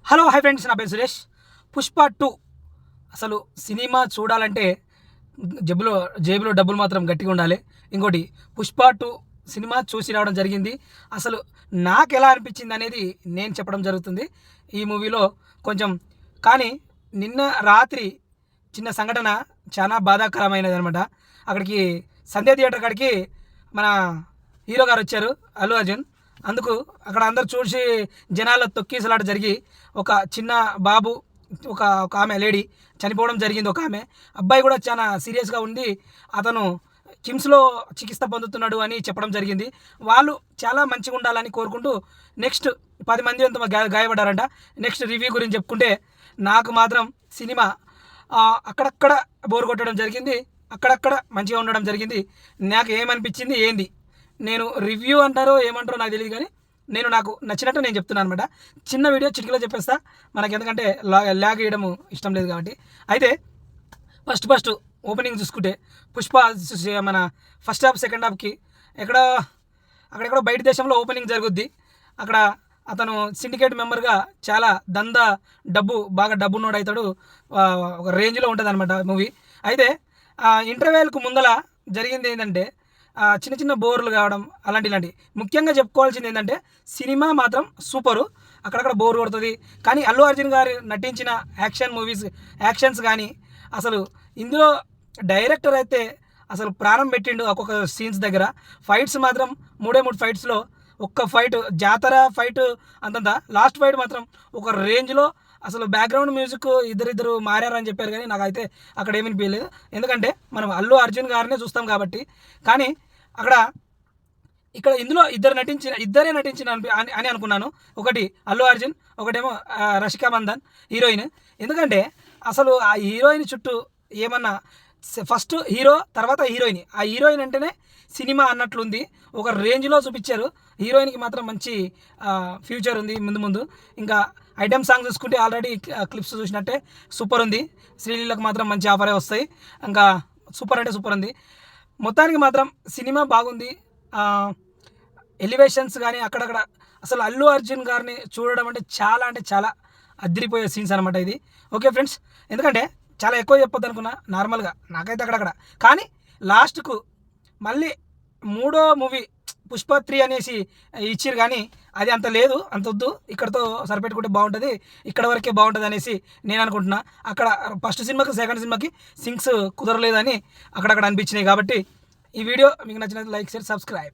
Hello hi friends, నా పేరు సురేష్. పుష్ప 2 అసలు సినిమా చూడాలంటే జేబులో డబ్బులు మాత్రం గట్టిగా ఉండాలి. ఇంకోటి పుష్ప 2 సినిమా చూసి రావడం జరిగింది. అసలు నాకు ఎలా అనిపించింది అనేది నేను చెప్పడం జరుగుతుంది ఈ మూవీలో కొంచెం. కానీ నిన్న రాత్రి చిన్న సంఘటన చాలా బాధాకరమైనది అనమాట. అక్కడికి సంధ్య థియేటర్ కాడికి మన హీరో గారు వచ్చారు, అల్లు అర్జున్. అందుకు అక్కడ అందరు చూసి జనాల్లో తొక్కిసలాట జరిగి ఒక చిన్న బాబు, ఒక ఒక ఆమె లేడీ చనిపోవడం జరిగింది. ఒక ఆమె అబ్బాయి కూడా చాలా సీరియస్గా ఉండి అతను కిమ్స్లో చికిత్స పొందుతున్నాడు అని చెప్పడం జరిగింది. వాళ్ళు చాలా మంచిగా ఉండాలని కోరుకుంటూ నెక్స్ట్ 10 మంది ఎంతో గాయపడ్డారంట. నెక్స్ట్ రివ్యూ గురించి చెప్పుకుంటే నాకు మాత్రం సినిమా అక్కడక్కడ బోర్ కొట్టడం జరిగింది, అక్కడక్కడ మంచిగా ఉండడం జరిగింది. నాకు ఏమనిపించింది ఏంది, నేను రివ్యూ అంటారో ఏమంటారో నాకు తెలియదు, కానీ నాకు నచ్చినట్టు నేను చెప్తున్నాను అనమాట. చిన్న వీడియో చిటికలో చెప్పేస్తా, మనకి ఎందుకంటే ల్యాగ్ వేయడం ఇష్టం లేదు కాబట్టి. అయితే ఫస్ట్ ఓపెనింగ్ చూసుకుంటే పుష్ప మన ఫస్ట్ హాఫ్ సెకండ్ హాఫ్కి అక్కడెక్కడో బయట దేశంలో ఓపెనింగ్ జరుగుద్ది. అక్కడ అతను సిండికేట్ మెంబర్గా చాలా బాగా డబ్బున్నోడు అవుతాడు. ఒక రేంజ్లో ఉంటుంది అనమాట మూవీ. అయితే ఇంటర్వెల్కు ముందల జరిగింది ఏంటంటే చిన్న చిన్న బోర్లు కావడం ఇలాంటి. ముఖ్యంగా చెప్పుకోవాల్సింది ఏంటంటే సినిమా మాత్రం సూపరు, అక్కడక్కడ బోర్ కొడుతుంది. కానీ అల్లు అర్జున్ గారు నటించిన యాక్షన్స్ కానీ అసలు ఇందులో డైరెక్టర్ అయితే అసలు ప్రాణం పెట్టిండు. ఒక్కొక్క సీన్స్ దగ్గర ఫైట్స్ మాత్రం 3 ఫైట్స్లో ఒక్క ఫైట్ జాతర ఫైట్ అంతంత, లాస్ట్ ఫైట్ మాత్రం ఒక రేంజ్లో. అసలు బ్యాక్గ్రౌండ్ మ్యూజిక్ ఇద్దరు మారారని చెప్పారు, కానీ నాకైతే అక్కడ ఏమీ అనిపించలేదు. ఎందుకంటే మనం అల్లు అర్జున్ గారినే చూస్తాం కాబట్టి. కానీ ఇందులో ఇద్దరే నటించిన అని అనుకున్నాను. ఒకటి అల్లు అర్జున్, ఒకటేమో రషికా మందన్ హీరోయిన్. ఎందుకంటే అసలు ఆ హీరోయిన్ చుట్టూ ఏమన్నా ఫస్ట్ హీరో తర్వాత హీరోయిన్, ఆ హీరోయిన్ అంటేనే సినిమా అన్నట్లుంది. ఒక రేంజ్లో చూపించారు. హీరోయిన్కి మాత్రం మంచి ఫ్యూచర్ ఉంది ముందు. ఇంకా ఐటెమ్ సాంగ్ చూసుకుంటే ఆల్రెడీ క్లిప్స్ చూసినట్టే సూపర్ ఉంది. శ్రీలీలకు మాత్రం మంచి ఆఫరే వస్తాయి. ఇంకా సూపర్ అంటే సూపర్ ఉంది. మొత్తానికి మాత్రం సినిమా బాగుంది. ఎలివేషన్స్ కానీ అక్కడక్కడ అసలు అల్లు అర్జున్ గారిని చూడడం అంటే చాలా అదిరిపోయే సీన్స్ అనమాట ఇది. ఓకే ఫ్రెండ్స్, ఎందుకంటే చాలా ఎక్కువ చెప్పొద్దు అనుకున్నా నార్మల్గా, నాకైతే అక్కడక్కడ. కానీ లాస్ట్కు మళ్ళీ 3వ మూవీ పుష్ప 3 అనేసి ఇచ్చిరు, కానీ అది అంత లేదు, అంత వద్దు, ఇక్కడతో సరిపెట్టుకుంటే బాగుంటుంది, ఇక్కడ వరకే బాగుంటుంది అనేసి నేను అనుకుంటున్నా. అక్కడ ఫస్ట్ సినిమాకి సెకండ్ సినిమాకి సింక్స్ కుదరలేదని అక్కడక్కడ అనిపించినాయి. కాబట్టి ఈ వీడియో మీకు నచ్చినట్లయితే లైక్, షేర్, సబ్స్క్రైబ్.